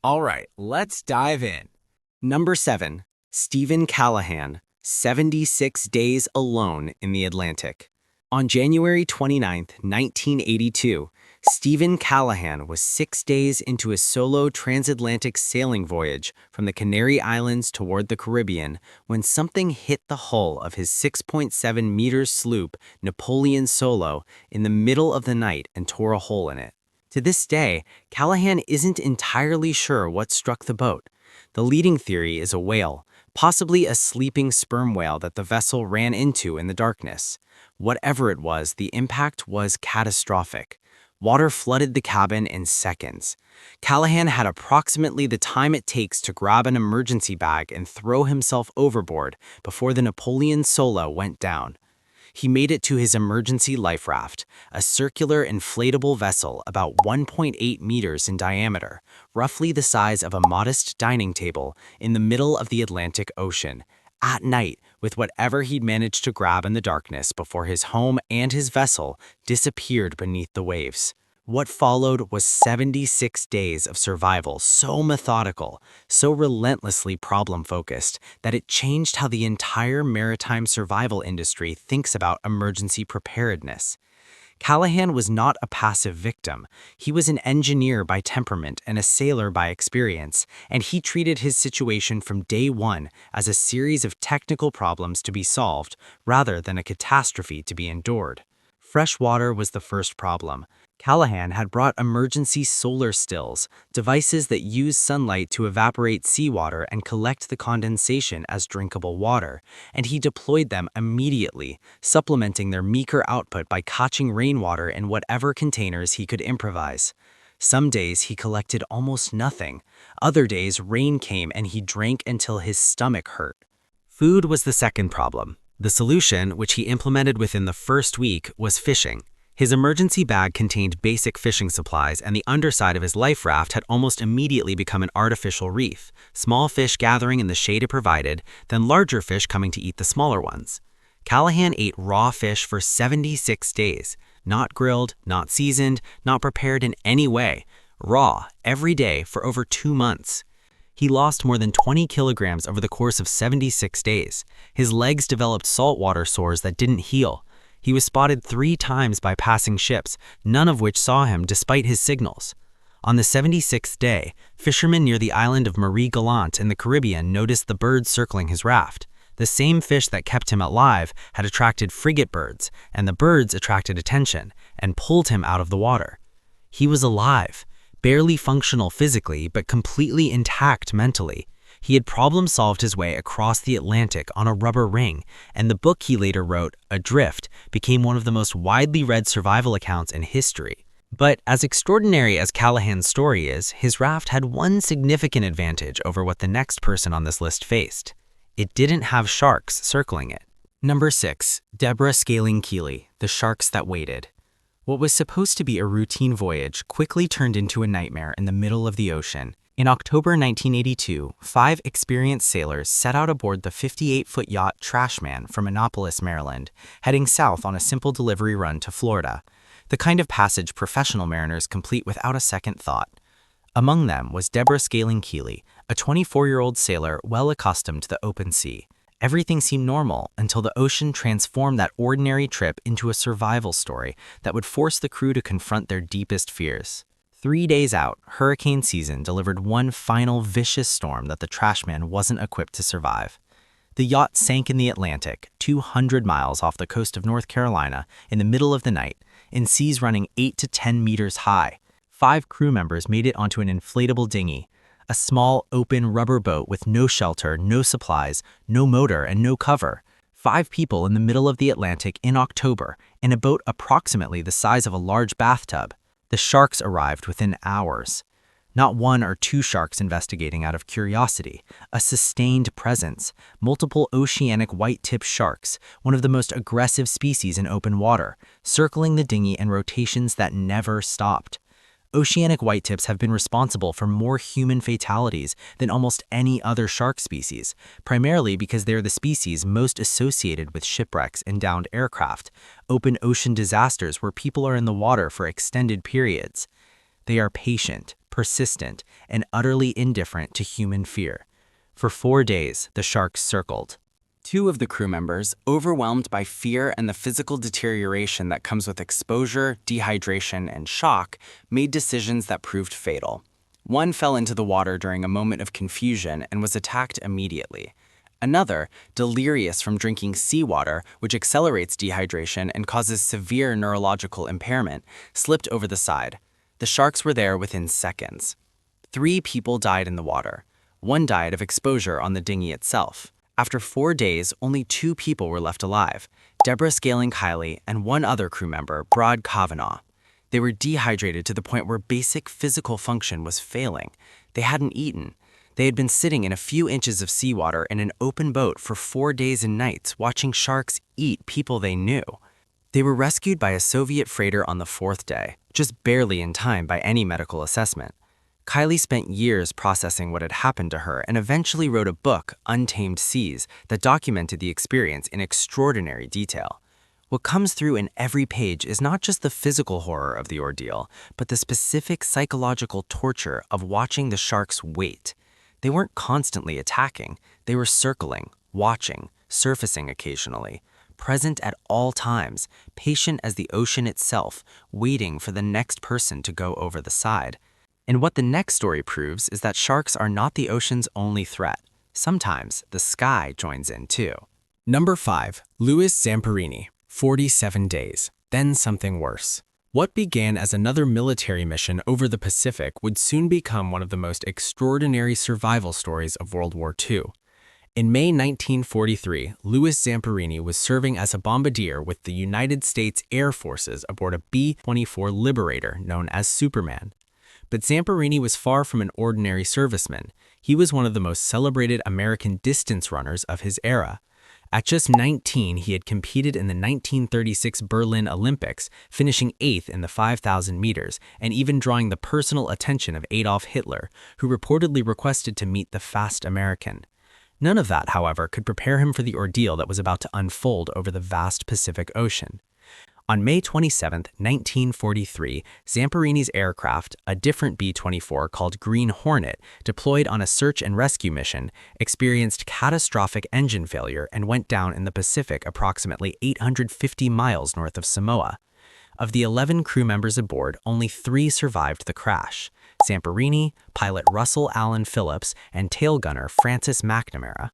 All right, let's dive in. Number 7, Steven Callahan, 76 Days Alone in the Atlantic. On January 29, 1982, Steven Callahan was 6 days into a solo transatlantic sailing voyage from the Canary Islands toward the Caribbean when something hit the hull of his 6.7-meter sloop Napoleon Solo in the middle of the night and tore a hole in it. To this day, Callahan isn't entirely sure what struck the boat. The leading theory is a whale, possibly a sleeping sperm whale that the vessel ran into in the darkness. Whatever it was, the impact was catastrophic. Water flooded the cabin in seconds. Callahan had approximately the time it takes to grab an emergency bag and throw himself overboard before the Napoleon Solo went down. He made it to his emergency life raft, a circular inflatable vessel about 1.8 meters in diameter, roughly the size of a modest dining table, in the middle of the Atlantic Ocean, at night, with whatever he'd managed to grab in the darkness before his home and his vessel disappeared beneath the waves. What followed was 76 days of survival so methodical, so relentlessly problem-focused, that it changed how the entire maritime survival industry thinks about emergency preparedness. Callahan was not a passive victim. He was an engineer by temperament and a sailor by experience, and he treated his situation from day one as a series of technical problems to be solved rather than a catastrophe to be endured. Fresh water was the first problem. Callahan had brought emergency solar stills, devices that use sunlight to evaporate seawater and collect the condensation as drinkable water, and he deployed them immediately, supplementing their meager output by catching rainwater in whatever containers he could improvise. Some days he collected almost nothing. Other days rain came and he drank until his stomach hurt. Food was the second problem. The solution, which he implemented within the first week, was fishing. His emergency bag contained basic fishing supplies, and the underside of his life raft had almost immediately become an artificial reef, small fish gathering in the shade it provided, then larger fish coming to eat the smaller ones. Callahan ate raw fish for 76 days, not grilled, not seasoned, not prepared in any way, raw, every day for over 2 months. He lost more than 20 kilograms over the course of 76 days. His legs developed saltwater sores that didn't heal. He was spotted 3 times by passing ships, none of which saw him despite his signals. On the 76th day, fishermen near the island of Marie Galante in the Caribbean noticed the birds circling his raft. The same fish that kept him alive had attracted frigate birds, and the birds attracted attention and pulled him out of the water. He was alive, barely functional physically, but completely intact mentally. He had problem-solved his way across the Atlantic on a rubber ring, and the book he later wrote, Adrift, became one of the most widely read survival accounts in history. But as extraordinary as Callahan's story is, his raft had one significant advantage over what the next person on this list faced. It didn't have sharks circling it. Number 6, Deborah Scaling Kiley, The Sharks That Waited. What was supposed to be a routine voyage quickly turned into a nightmare in the middle of the ocean. In October 1982, 5 experienced sailors set out aboard the 58-foot yacht Trashman from Annapolis, Maryland, heading south on a simple delivery run to Florida, the kind of passage professional mariners complete without a second thought. Among them was Deborah Scaling Kiley, a 24-year-old sailor well accustomed to the open sea. Everything seemed normal until the ocean transformed that ordinary trip into a survival story that would force the crew to confront their deepest fears. 3 days out, hurricane season delivered one final vicious storm that the Trashman wasn't equipped to survive. The yacht sank in the Atlantic, 200 miles off the coast of North Carolina, in the middle of the night, in seas running 8 to 10 meters high. 5 crew members made it onto an inflatable dinghy, a small, open rubber boat with no shelter, no supplies, no motor, and no cover. 5 people in the middle of the Atlantic in October, in a boat approximately the size of a large bathtub. The sharks arrived within hours. Not 1 or 2 sharks investigating out of curiosity, a sustained presence, multiple oceanic white-tip sharks, one of the most aggressive species in open water, circling the dinghy in rotations that never stopped. Oceanic whitetips have been responsible for more human fatalities than almost any other shark species, primarily because they're the species most associated with shipwrecks and downed aircraft, open ocean disasters where people are in the water for extended periods. They are patient, persistent, and utterly indifferent to human fear. For 4 days, the sharks circled. 2 of the crew members, overwhelmed by fear and the physical deterioration that comes with exposure, dehydration, and shock, made decisions that proved fatal. One fell into the water during a moment of confusion and was attacked immediately. Another, delirious from drinking seawater, which accelerates dehydration and causes severe neurological impairment, slipped over the side. The sharks were there within seconds. 3 people died in the water. 1 died of exposure on the dinghy itself. After 4 days, only 2 people were left alive, Deborah Scaling Kiley and 1 other crew member, Brod Kavanaugh. They were dehydrated to the point where basic physical function was failing. They hadn't eaten. They had been sitting in a few inches of seawater in an open boat for 4 days and nights, watching sharks eat people they knew. They were rescued by a Soviet freighter on the 4th day, just barely in time by any medical assessment. Kiley spent years processing what had happened to her and eventually wrote a book, Untamed Seas, that documented the experience in extraordinary detail. What comes through in every page is not just the physical horror of the ordeal, but the specific psychological torture of watching the sharks wait. They weren't constantly attacking. They were circling, watching, surfacing occasionally, present at all times, patient as the ocean itself, waiting for the next person to go over the side. And what the next story proves is that sharks are not the ocean's only threat. Sometimes the sky joins in too. Number 5. Louis Zamperini, 47 days, then something worse. What began as another military mission over the Pacific would soon become one of the most extraordinary survival stories of World War II. In May 1943, Louis Zamperini was serving as a bombardier with the United States Air Forces aboard a B-24 Liberator known as Superman. But Zamperini was far from an ordinary serviceman. He was one of the most celebrated American distance runners of his era. At just 19, he had competed in the 1936 Berlin Olympics, finishing 8th in the 5,000 meters, and even drawing the personal attention of Adolf Hitler, who reportedly requested to meet the fast American. None of that, however, could prepare him for the ordeal that was about to unfold over the vast Pacific Ocean. On May 27, 1943, Zamperini's aircraft, a different B-24 called Green Hornet, deployed on a search and rescue mission, experienced catastrophic engine failure and went down in the Pacific approximately 850 miles north of Samoa. Of the 11 crew members aboard, only 3 survived the crash: Zamperini, pilot Russell Allen Phillips, and tail gunner Francis McNamara.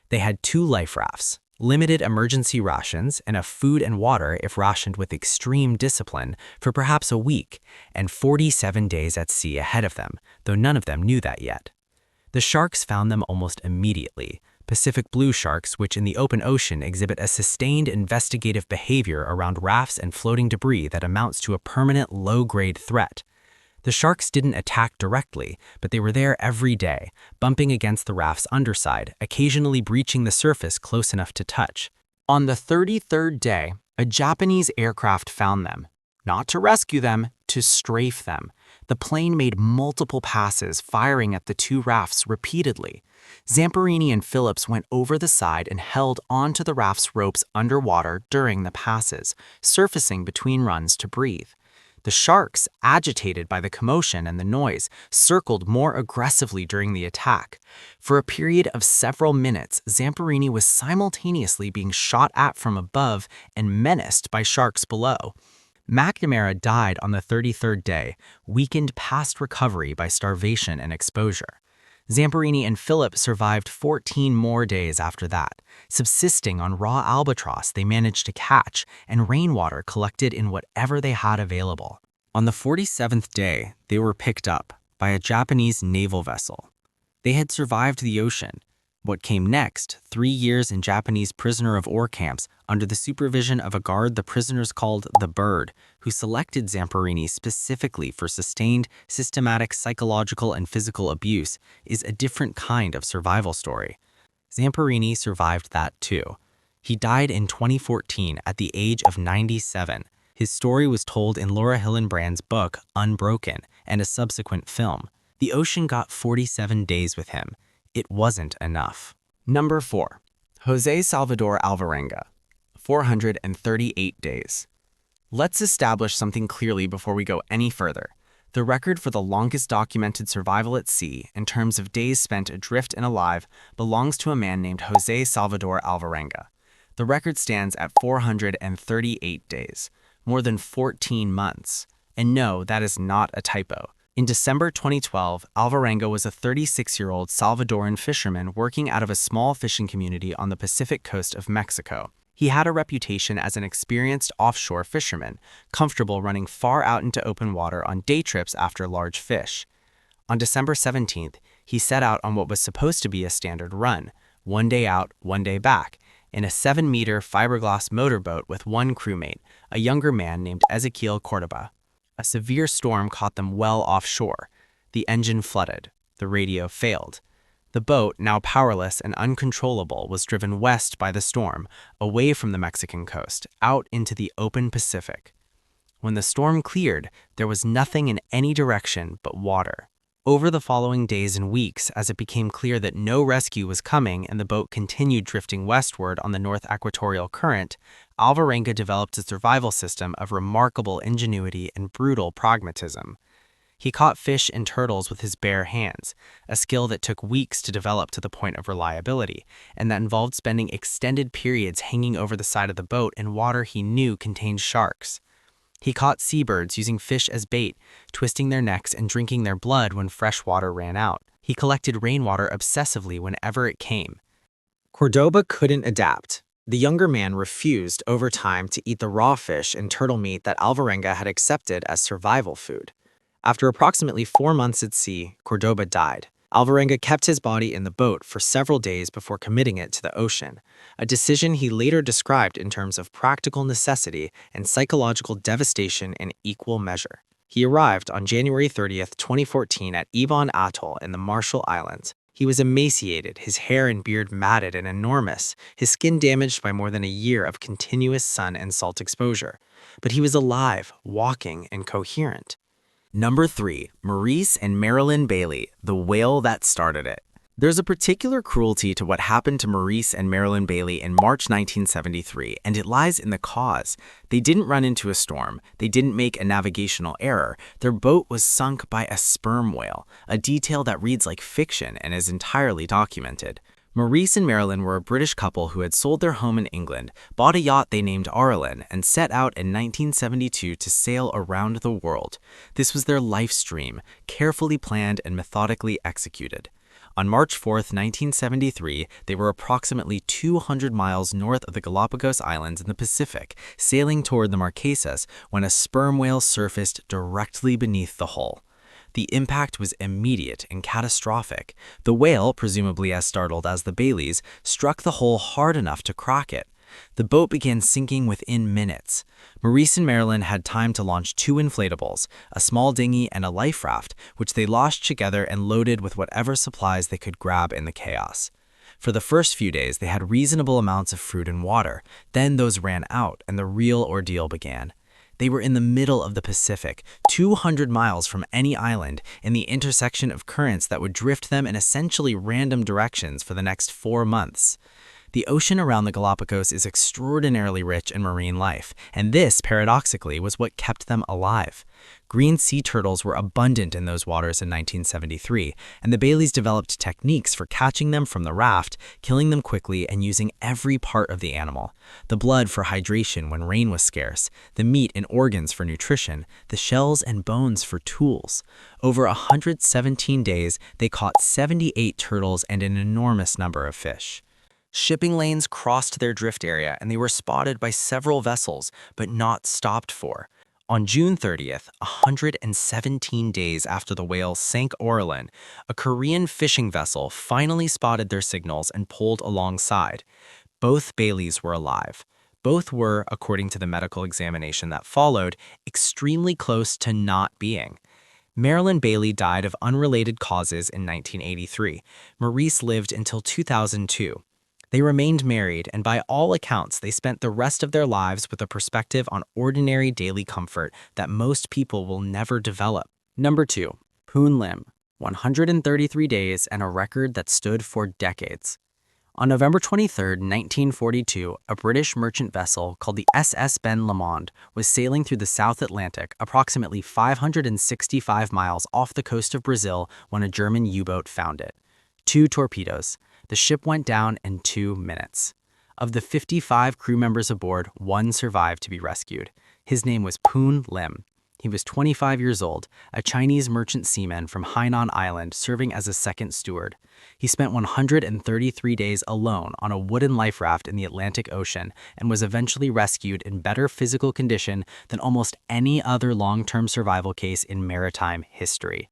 They had 2 life rafts, limited emergency rations, enough food and water if rationed with extreme discipline for perhaps a week, and 47 days at sea ahead of them, though none of them knew that yet. The sharks found them almost immediately, Pacific blue sharks which in the open ocean exhibit a sustained investigative behavior around rafts and floating debris that amounts to a permanent low-grade threat. The sharks didn't attack directly, but they were there every day, bumping against the raft's underside, occasionally breaching the surface close enough to touch. On the 33rd day, a Japanese aircraft found them. Not to rescue them, to strafe them. The plane made multiple passes, firing at the 2 rafts repeatedly. Zamperini and Phillips went over the side and held onto the raft's ropes underwater during the passes, surfacing between runs to breathe. The sharks, agitated by the commotion and the noise, circled more aggressively during the attack. For a period of several minutes, Zamperini was simultaneously being shot at from above and menaced by sharks below. McNamara died on the 33rd day, weakened past recovery by starvation and exposure. Zamperini and Philip survived 14 more days after that, subsisting on raw albatross they managed to catch and rainwater collected in whatever they had available. On the 47th day, they were picked up by a Japanese naval vessel. They had survived the ocean. What came next, 3 years in Japanese prisoner-of-war camps under the supervision of a guard the prisoners called the Bird, who selected Zamperini specifically for sustained, systematic psychological and physical abuse, is a different kind of survival story. Zamperini survived that too. He died in 2014 at the age of 97. His story was told in Laura Hillenbrand's book, Unbroken, and a subsequent film. The ocean got 47 days with him. It wasn't enough. Number 4. José Salvador Alvarenga, 438 days. Let's establish something clearly before we go any further. The record for the longest documented survival at sea, in terms of days spent adrift and alive, belongs to a man named José Salvador Alvarenga. The record stands at 438 days, more than 14 months. And no, that is not a typo. In December 2012, Alvarenga was a 36-year-old Salvadoran fisherman working out of a small fishing community on the Pacific coast of Mexico. He had a reputation as an experienced offshore fisherman, comfortable running far out into open water on day trips after large fish. On December 17th, he set out on what was supposed to be a standard run, 1 day out, 1 day back, in a 7-meter fiberglass motorboat with one crewmate, a younger man named Ezequiel Córdoba. A severe storm caught them well offshore. The engine flooded. The radio failed. The boat, now powerless and uncontrollable, was driven west by the storm, away from the Mexican coast, out into the open Pacific. When the storm cleared, there was nothing in any direction but water. Over the following days and weeks, as it became clear that no rescue was coming and the boat continued drifting westward on the North Equatorial Current, Alvarenga developed a survival system of remarkable ingenuity and brutal pragmatism. He caught fish and turtles with his bare hands, a skill that took weeks to develop to the point of reliability, and that involved spending extended periods hanging over the side of the boat in water he knew contained sharks. He caught seabirds using fish as bait, twisting their necks and drinking their blood when fresh water ran out. He collected rainwater obsessively whenever it came. Córdoba couldn't adapt. The younger man refused over time to eat the raw fish and turtle meat that Alvarenga had accepted as survival food. After approximately 4 months at sea, Córdoba died. Alvarenga kept his body in the boat for several days before committing it to the ocean, a decision he later described in terms of practical necessity and psychological devastation in equal measure. He arrived on January 30th, 2014 at Ibon Atoll in the Marshall Islands. He was emaciated, his hair and beard matted and enormous, his skin damaged by more than a year of continuous sun and salt exposure. But he was alive, walking, and coherent. Number 3. Maurice and Maralyn Bailey, the whale that started it. There's a particular cruelty to what happened to Maurice and Maralyn Bailey in March 1973, and it lies in the cause. They didn't run into a storm. They didn't make a navigational error. Their boat was sunk by a sperm whale, a detail that reads like fiction and is entirely documented. Maurice and Maralyn were a British couple who had sold their home in England, bought a yacht they named Arlen, and set out in 1972 to sail around the world. This was their life's dream, carefully planned and methodically executed. On March 4, 1973, they were approximately 200 miles north of the Galapagos Islands in the Pacific, sailing toward the Marquesas when a sperm whale surfaced directly beneath the hull. The impact was immediate and catastrophic. The whale, presumably as startled as the Baileys, struck the hull hard enough to crack it. The boat began sinking within minutes. Maurice and Maralyn had time to launch 2 inflatables, a small dinghy and a life raft, which they launched together and loaded with whatever supplies they could grab in the chaos. For the first few days, they had reasonable amounts of fruit and water. Then those ran out, and the real ordeal began. They were in the middle of the Pacific, 200 miles from any island, in the intersection of currents that would drift them in essentially random directions for the next 4 months. The ocean around the Galapagos is extraordinarily rich in marine life, and this, paradoxically, was what kept them alive. Green sea turtles were abundant in those waters in 1973, and the Baileys developed techniques for catching them from the raft, killing them quickly, and using every part of the animal. The blood for hydration when rain was scarce, the meat and organs for nutrition, the shells and bones for tools. Over 117 days, they caught 78 turtles and an enormous number of fish. Shipping lanes crossed their drift area, and they were spotted by several vessels, but not stopped for. On June 30th, 117 days after the whale sank Orlen, a Korean fishing vessel finally spotted their signals and pulled alongside. Both Baileys were alive. Both were, according to the medical examination that followed, extremely close to not being. Maralyn Bailey died of unrelated causes in 1983. Maurice lived until 2002. They remained married, and by all accounts, they spent the rest of their lives with a perspective on ordinary daily comfort that most people will never develop. Number 2. Poon Lim, 133 days and a record that stood for decades. On November 23, 1942, a British merchant vessel called the SS Ben Lomond was sailing through the South Atlantic approximately 565 miles off the coast of Brazil when a German U-boat found it. 2 torpedoes. The ship went down in 2 minutes. Of the 55 crew members aboard, 1 survived to be rescued. His name was Poon Lim. He was 25 years old, a Chinese merchant seaman from Hainan Island serving as a second steward. He spent 133 days alone on a wooden life raft in the Atlantic Ocean and was eventually rescued in better physical condition than almost any other long-term survival case in maritime history.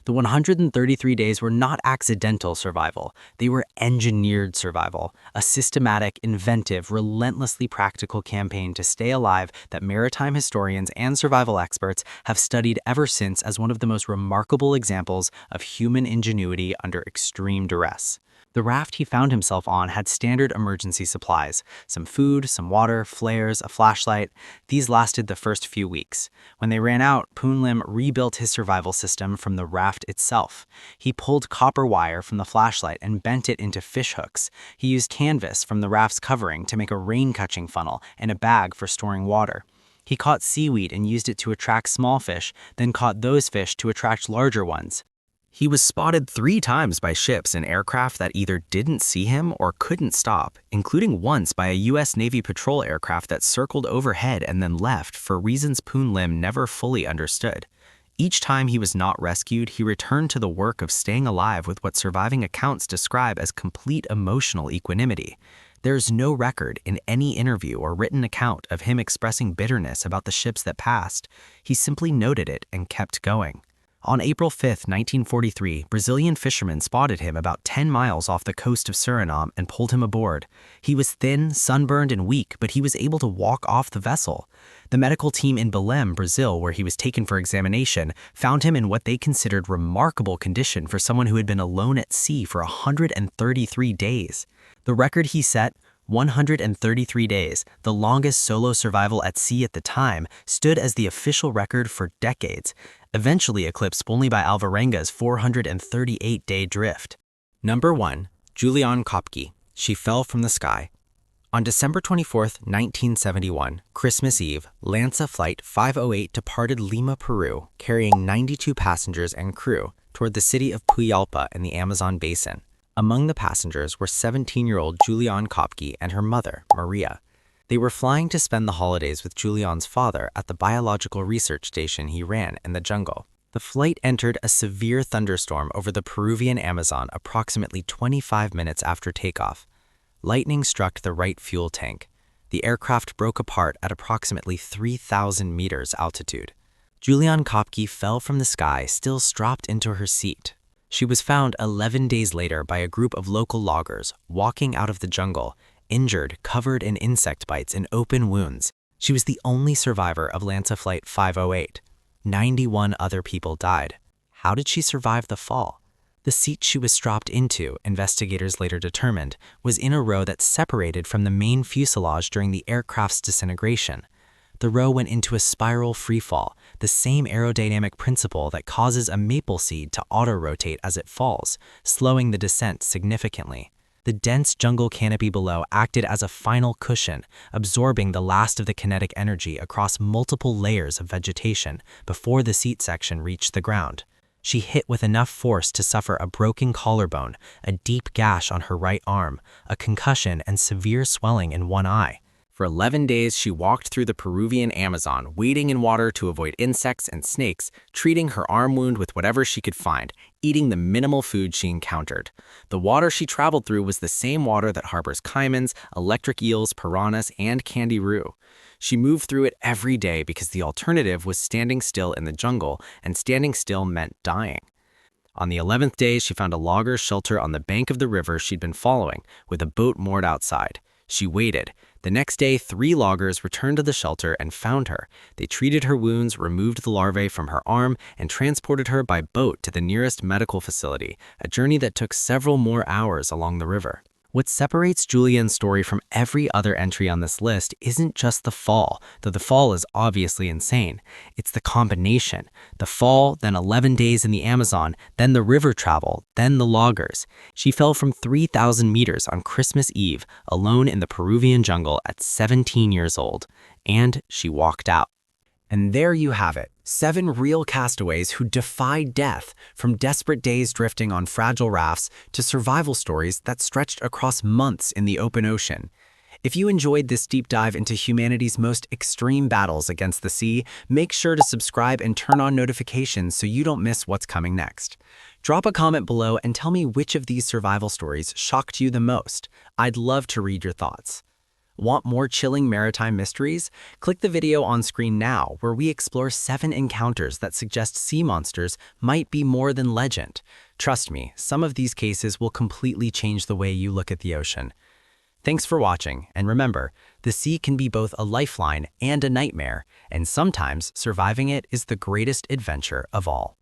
The 133 days were not accidental survival. They were engineered survival, a systematic, inventive, relentlessly practical campaign to stay alive that maritime historians and survival experts have studied ever since as one of the most remarkable examples of human ingenuity under extreme duress. The raft he found himself on had standard emergency supplies, some food, some water, flares, a flashlight. These lasted the first few weeks. When they ran out, Poon Lim rebuilt his survival system from the raft itself. He pulled copper wire from the flashlight and bent it into fish hooks. He used canvas from the raft's covering to make a rain-catching funnel and a bag for storing water. He caught seaweed and used it to attract small fish, then caught those fish to attract larger ones. He was spotted 3 times by ships and aircraft that either didn't see him or couldn't stop, including once by a U.S. Navy patrol aircraft that circled overhead and then left for reasons Poon Lim never fully understood. Each time he was not rescued, he returned to the work of staying alive with what surviving accounts describe as complete emotional equanimity. There's no record in any interview or written account of him expressing bitterness about the ships that passed. He simply noted it and kept going. On April 5, 1943, Brazilian fishermen spotted him about 10 miles off the coast of Suriname and pulled him aboard. He was thin, sunburned, and weak, but he was able to walk off the vessel. The medical team in Belém, Brazil, where he was taken for examination, found him in what they considered remarkable condition for someone who had been alone at sea for 133 days. The record he set, 133 days, the longest solo survival at sea at the time, stood as the official record for decades, eventually eclipsed only by Alvarenga's 438-day drift. Number 1. Juliane Koepcke. She fell from the sky. On December 24, 1971, Christmas Eve, Lanza Flight 508 departed Lima, Peru, carrying 92 passengers and crew toward the city of Puyalpa in the Amazon basin. Among the passengers were 17-year-old Juliane Koepcke and her mother, Maria. They were flying to spend the holidays with Juliane's father at the biological research station he ran in the jungle. The flight entered a severe thunderstorm over the Peruvian Amazon approximately 25 minutes after takeoff. Lightning struck the right fuel tank. The aircraft broke apart at approximately 3,000 meters altitude. Juliane Koepcke fell from the sky, still strapped into her seat. She was found 11 days later by a group of local loggers walking out of the jungle, injured, covered in insect bites and open wounds. She was the only survivor of Lanza Flight 508. 91 other people died. How did she survive the fall? The seat she was strapped into, investigators later determined, was in a row that separated from the main fuselage during the aircraft's disintegration. The row went into a spiral freefall, the same aerodynamic principle that causes a maple seed to auto-rotate as it falls, slowing the descent significantly. The dense jungle canopy below acted as a final cushion, absorbing the last of the kinetic energy across multiple layers of vegetation before the seat section reached the ground. She hit with enough force to suffer a broken collarbone, a deep gash on her right arm, a concussion, and severe swelling in one eye. For 11 days, she walked through the Peruvian Amazon, wading in water to avoid insects and snakes, treating her arm wound with whatever she could find, eating the minimal food she encountered. The water she traveled through was the same water that harbors caimans, electric eels, piranhas, and candy roo. She moved through it every day because the alternative was standing still in the jungle, and standing still meant dying. On the 11th day, she found a logger's shelter on the bank of the river she'd been following, with a boat moored outside. She waited. The next day, 3 loggers returned to the shelter and found her. They treated her wounds, removed the larvae from her arm, and transported her by boat to the nearest medical facility, a journey that took several more hours along the river. What separates Juliane's story from every other entry on this list isn't just the fall, though the fall is obviously insane. It's the combination. The fall, then 11 days in the Amazon, then the river travel, then the loggers. She fell from 3,000 meters on Christmas Eve, alone in the Peruvian jungle at 17 years old. And she walked out. And there you have it, 7 real castaways who defied death, from desperate days drifting on fragile rafts to survival stories that stretched across months in the open ocean. If you enjoyed this deep dive into humanity's most extreme battles against the sea, make sure to subscribe and turn on notifications so you don't miss what's coming next. Drop a comment below and tell me which of these survival stories shocked you the most. I'd love to read your thoughts. Want more chilling maritime mysteries? Click the video on screen now, where we explore 7 encounters that suggest sea monsters might be more than legend. Trust me, some of these cases will completely change the way you look at the ocean. Thanks for watching, and remember, the sea can be both a lifeline and a nightmare, and sometimes surviving it is the greatest adventure of all.